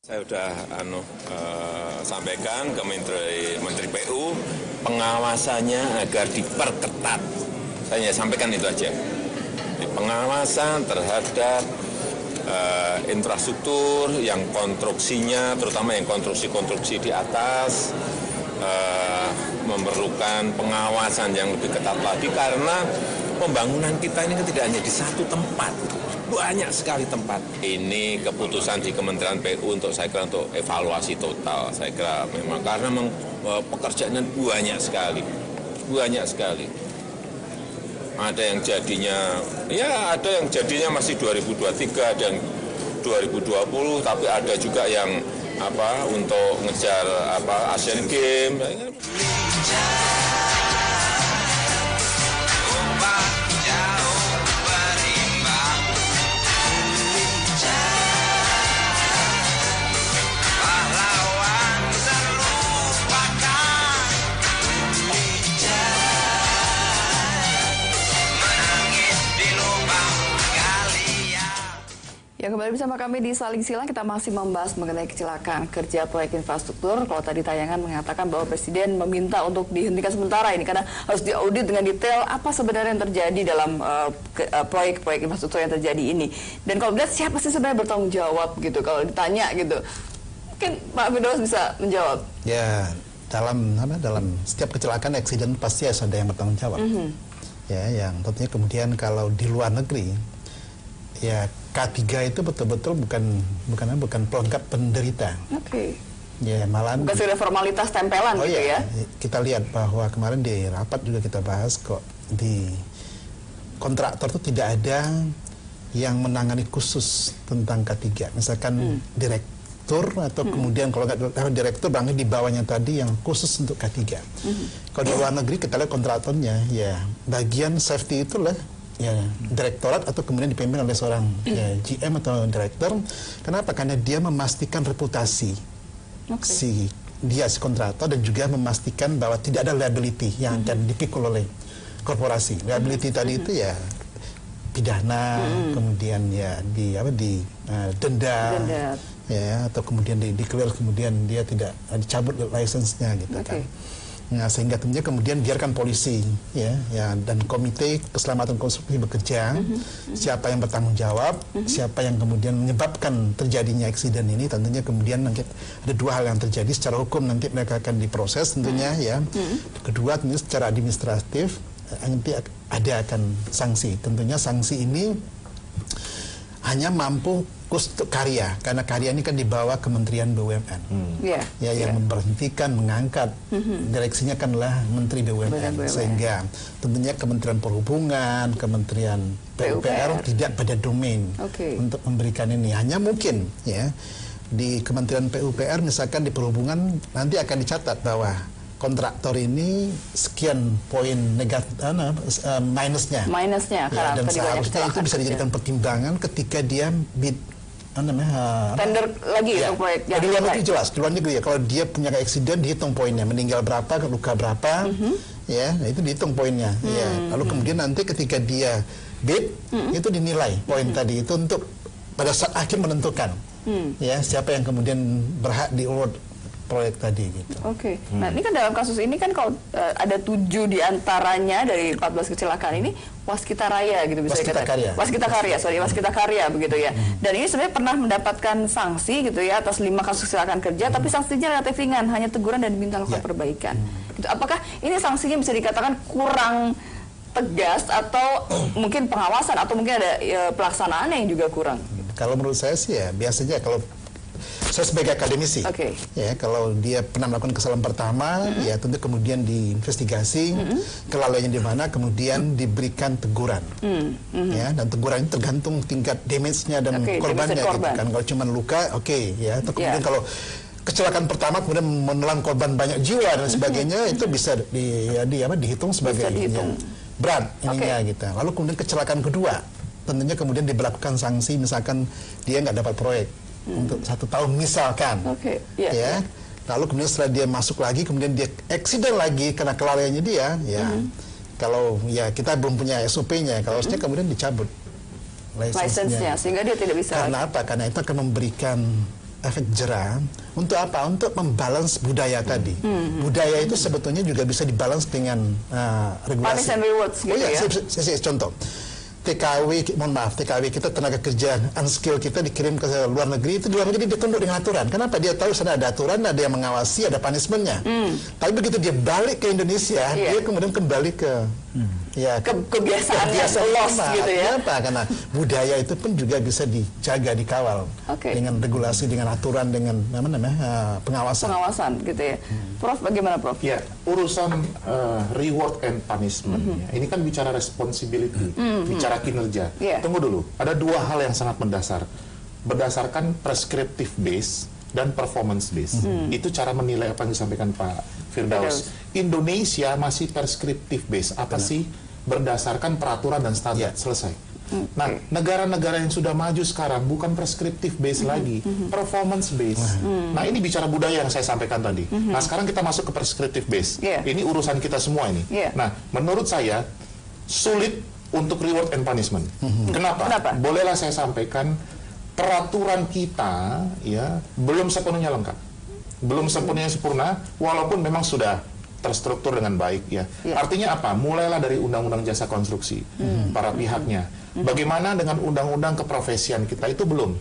Saya sudah sampaikan ke Menteri PU pengawasannya agar diperketat. Saya sampaikan itu aja. Pengawasan terhadap infrastruktur yang konstruksinya, terutama yang konstruksi-konstruksi di atas, memerlukan pengawasan yang lebih ketat lagi karena pembangunan kita ini kan tidak hanya di satu tempat. Banyak sekali tempat. Ini keputusan di Kementerian PU untuk saya kira untuk evaluasi total. Saya kira memang karena pekerjaannya banyak sekali. Ada yang jadinya, ya ada yang jadinya masih 2023 dan 2020, tapi ada juga yang untuk ngejar Asian Games. Ya, kembali bersama kami di Saling Silang, kita masih membahas mengenai kecelakaan kerja proyek infrastruktur. Kalau tadi tayangan mengatakan bahwa Presiden meminta untuk dihentikan sementara ini karena harus diaudit dengan detail apa sebenarnya yang terjadi dalam proyek-proyek infrastruktur yang terjadi ini. Dan kalau lihat siapa sih sebenarnya bertanggung jawab gitu, kalau ditanya gitu. Mungkin Pak Firdaus bisa menjawab. Ya, dalam setiap kecelakaan aksiden pasti ada yang bertanggung jawab. Ya, yang tentunya kemudian kalau di luar negeri, ya K3 itu betul-betul bukan pelengkap penderita. Oke. Ya, malahan bukan sekedar formalitas tempelan gitu ya. Kita lihat bahwa kemarin di rapat juga kita bahas kok di kontraktor itu tidak ada yang menangani khusus tentang K3. Misalkan direktur atau kemudian kalau nggak direktur barangkali di bawahnya tadi yang khusus untuk K3. Kalau di luar negeri kita lihat kontraktornya, ya bagian safety itulah ya direktorat atau kemudian dipimpin oleh seorang GM atau direktur. Kenapa? Karena dia memastikan reputasi si kontraktor dan juga memastikan bahwa tidak ada liability yang akan dipikul oleh korporasi. Liability tadi itu ya pidana, kemudian ya denda, ya atau kemudian di-declare kemudian dia tidak dicabut lisensinya gitu kan. Nah, sehingga tentunya kemudian biarkan polisi ya dan komite keselamatan konstruksi bekerja, siapa yang bertanggung jawab, siapa yang kemudian menyebabkan terjadinya eksiden ini, tentunya kemudian nanti ada dua hal yang terjadi secara hukum, nanti mereka akan diproses tentunya ya. Kedua tentunya secara administratif nanti akan sanksi. Tentunya sanksi ini hanya mampu untuk karya, karena karya ini kan dibawa Kementerian BUMN, yang memberhentikan, mengangkat, direksinya kanlah Menteri BUMN, sehingga tentunya Kementerian Perhubungan, Kementerian PUPR tidak pada domain untuk memberikan ini. Hanya mungkin ya di Kementerian PUPR misalkan di Perhubungan nanti akan dicatat bahwa kontraktor ini sekian poin minusnya ya, dan seharusnya itu bisa dijadikan pertimbangan ketika dia bid tender lagi untuk proyek di luar negeri. Jelas di luar negeri ya, kalau dia punya eksiden dihitung poinnya, meninggal berapa, luka berapa, ya itu dihitung poinnya. Ya, lalu kemudian nanti ketika dia bid itu dinilai poin tadi itu untuk pada saat hakim menentukan ya siapa yang kemudian berhak di award proyek tadi gitu. Nah ini kan dalam kasus ini kan kalau ada 7 diantaranya dari 14 kecelakaan ini waskita raya gitu bisa dikatakan. Waskita karya begitu ya. Dan ini sebenarnya pernah mendapatkan sanksi gitu ya atas 5 kasus kecelakaan kerja, tapi sanksinya relatif ringan, hanya teguran dan diminta lakukan perbaikan. Gitu. Apakah ini sanksinya bisa dikatakan kurang tegas atau mungkin pengawasan atau mungkin ada pelaksanaan yang juga kurang? Kalau menurut saya sih ya biasanya kalau saya sebagai akademisi, ya kalau dia pernah melakukan kesalahan pertama, ya tentu kemudian diinvestigasi kelalaiannya di mana, kemudian diberikan teguran, ya dan teguran ini tergantung tingkat damage-nya dan korbannya, gitu kan. Kalau cuma luka, ya. Atau kemudian kalau kecelakaan pertama kemudian menelan korban banyak jiwa dan sebagainya, itu bisa dihitung sebagai berat ininya, gitu. Lalu kemudian kecelakaan kedua, tentunya kemudian diberlakukan sanksi, misalkan dia nggak dapat proyek untuk 1 tahun misalkan, ya. Lalu kemudian setelah dia masuk lagi, kemudian dia eksiden lagi karena kelalaiannya dia, ya. Kalau ya kita belum punya SOP-nya, kalau harusnya kemudian dicabut lisensinya, sehingga dia tidak bisa. Karena apa? Karena itu akan memberikan efek jerah. Untuk apa? Untuk membalance budaya tadi. Budaya itu sebetulnya juga bisa dibalance dengan regulasi. Punish and rewards gitu ya? Saya contoh. TKW, mohon maaf, TKW kita tenaga kerja unskilled kita dikirim ke luar negeri, itu di luar negeri dia tunduk dengan aturan. Kenapa? Dia tahu sana ada aturan, ada yang mengawasi, ada punishmentnya. Tapi begitu dia balik ke Indonesia, dia kemudian kembali ke kebiasaan lost gitu ya. Kenapa? Karena budaya itu pun juga bisa dijaga, dikawal dengan regulasi, dengan aturan, dengan pengawasan. Pengawasan gitu ya. Prof, bagaimana Prof? Ya, urusan reward and punishment. Ini kan bicara responsibility, bicara kinerja. Tunggu dulu, ada dua hal yang sangat mendasar. Berdasarkan prescriptive base dan performance base. Itu cara menilai apa yang disampaikan Pak Firdaus. Indonesia masih prescriptive base. Apa sih? Berdasarkan peraturan dan standar. Selesai. Nah, negara-negara yang sudah maju sekarang bukan prescriptive base lagi, performance base. Nah, ini bicara budaya yang saya sampaikan tadi. Nah, sekarang kita masuk ke prescriptive base. Ini urusan kita semua ini. Nah, menurut saya sulit untuk reward and punishment. Kenapa? Bolehlah saya sampaikan, peraturan kita ya belum sepenuhnya lengkap, belum sepenuhnya sempurna, walaupun memang sudah terstruktur dengan baik ya. Artinya apa? Mulailah dari undang-undang jasa konstruksi, para pihaknya. Bagaimana dengan undang-undang keprofesian kita? Itu belum.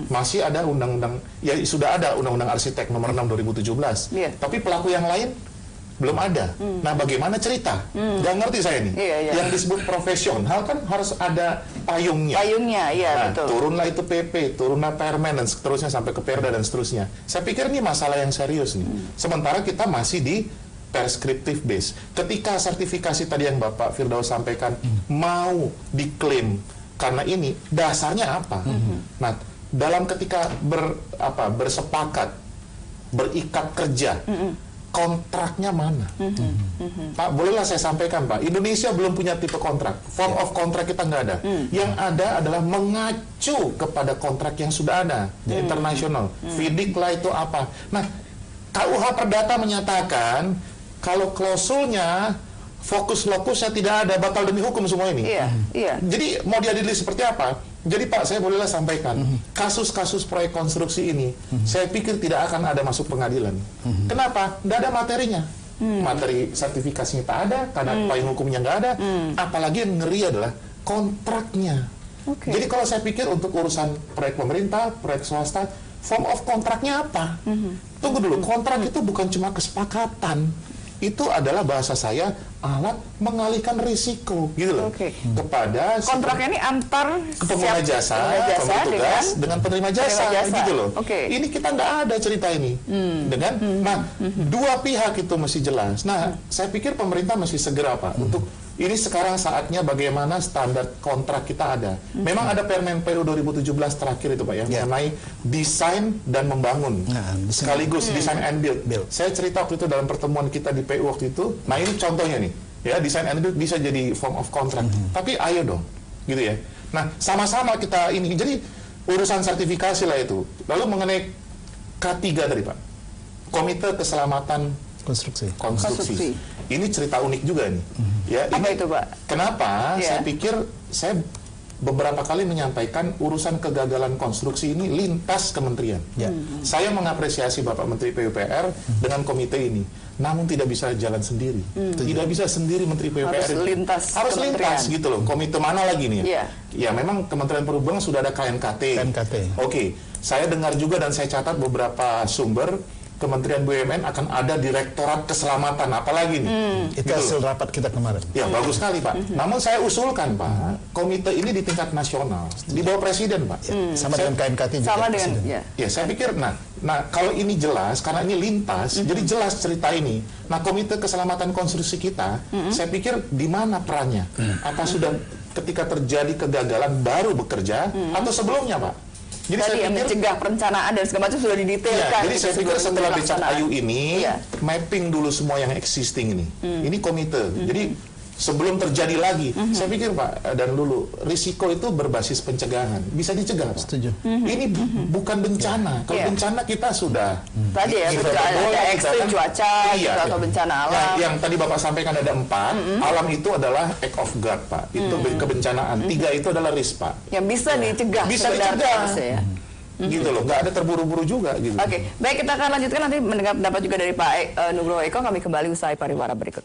Masih ada undang-undang, ya sudah ada undang-undang arsitek nomor 6 2017. Tapi pelaku yang lain belum ada. Nah, bagaimana cerita? Gak ngerti saya nih. Yang disebut profesional kan harus ada payungnya. Nah, betul. Turunlah itu PP, turunlah Permen, dan seterusnya sampai ke Perda dan seterusnya. Saya pikir ini masalah yang serius nih. Sementara kita masih di prescriptive base. Ketika sertifikasi tadi yang Bapak Firdaus sampaikan mau diklaim karena ini, dasarnya apa? Nah, dalam ketika bersepakat, berikat kerja, kontraknya mana? Pak, bolehlah saya sampaikan Pak, Indonesia belum punya tipe kontrak. Form of kontrak kita nggak ada. Yang ada adalah mengacu kepada kontrak yang sudah ada, internasional. FIDIC lah itu apa. Nah, KUH Perdata menyatakan kalau klausulnya fokus lokusnya tidak ada, batal demi hukum semua ini. Jadi mau diadili seperti apa? Jadi Pak, saya bolehlah sampaikan, kasus-kasus proyek konstruksi ini, saya pikir tidak akan ada masuk pengadilan. Kenapa? Tidak ada materinya. Materi sertifikasinya tak ada, karena payung hukumnya nggak ada. Apalagi yang ngeri adalah kontraknya. Jadi kalau saya pikir untuk urusan proyek pemerintah, proyek swasta, form of kontraknya apa? Tunggu dulu, kontrak itu bukan cuma kesepakatan. Itu adalah bahasa saya alat mengalihkan risiko gitu loh kepada kontraknya ini antar pengguna jasa, pemberi tugas dengan penerima jasa. Gitu loh. Ini kita nggak ada cerita ini dengan dua pihak itu mesti jelas. Nah, saya pikir pemerintah mesti segera Pak untuk ini sekarang saatnya bagaimana standar kontrak kita ada. Memang ada Permen PU 2017 terakhir itu Pak ya, mengenai desain dan membangun. Sekaligus design and build. Saya cerita waktu itu dalam pertemuan kita di PU waktu itu. Nah, ini contohnya nih. Ya, design and build bisa jadi form of contract. Tapi ayo dong. Gitu ya. Nah, sama-sama kita ini. Jadi urusan sertifikasi lah itu. Lalu mengenai K3 tadi Pak. Komite Keselamatan Konstruksi. Ini cerita unik juga nih. Ya, apa itu Pak? Kenapa? Saya pikir saya beberapa kali menyampaikan urusan kegagalan konstruksi ini lintas kementerian. Saya mengapresiasi Bapak Menteri PUPR dengan komite ini, namun tidak bisa jalan sendiri. Tidak bisa sendiri Menteri PUPR harus lintas gitu loh. Komite mana lagi nih? Ya memang Kementerian Perhubungan sudah ada KNKT. Saya dengar juga dan saya catat beberapa sumber Kementerian BUMN akan ada Direktorat Keselamatan, apalagi nih. Itu hasil rapat kita kemarin. Ya, bagus sekali Pak. Namun saya usulkan Pak, komite ini di tingkat nasional, di bawah Presiden Pak. Sama dengan KNKT juga. Sama dengan, ya saya pikir, nah kalau ini jelas, karena ini lintas, jadi jelas cerita ini. Nah, Komite Keselamatan Konstruksi kita, saya pikir di mana perannya? Apa sudah ketika terjadi kegagalan baru bekerja, atau sebelumnya Pak? Jadi saya pikir mencegah perencanaan dan segala macam sudah didetailkan. Jadi saya pikir setelah becak kayu ini, mapping dulu semua yang existing ini. Ini komite. Jadi sebelum terjadi lagi, saya pikir Pak dan Lulu, risiko itu berbasis pencegahan. Bisa dicegah Pak. Setuju. Ini bukan bencana. Kalau bencana kita sudah tadi ya, ada ekstrim cuaca gitu, atau bencana alam. Yang tadi Bapak sampaikan ada 4. Alam itu adalah act of God Pak. Itu kebencanaan. 3 itu adalah risk Pak. Yang bisa dicegah. Bisa dicegah. gitu loh, nggak ada terburu-buru juga gitu. Oke, baik, kita akan lanjutkan nanti mendengar pendapat juga dari Pak Nugroho Eko. Kami kembali usai pariwara berikut.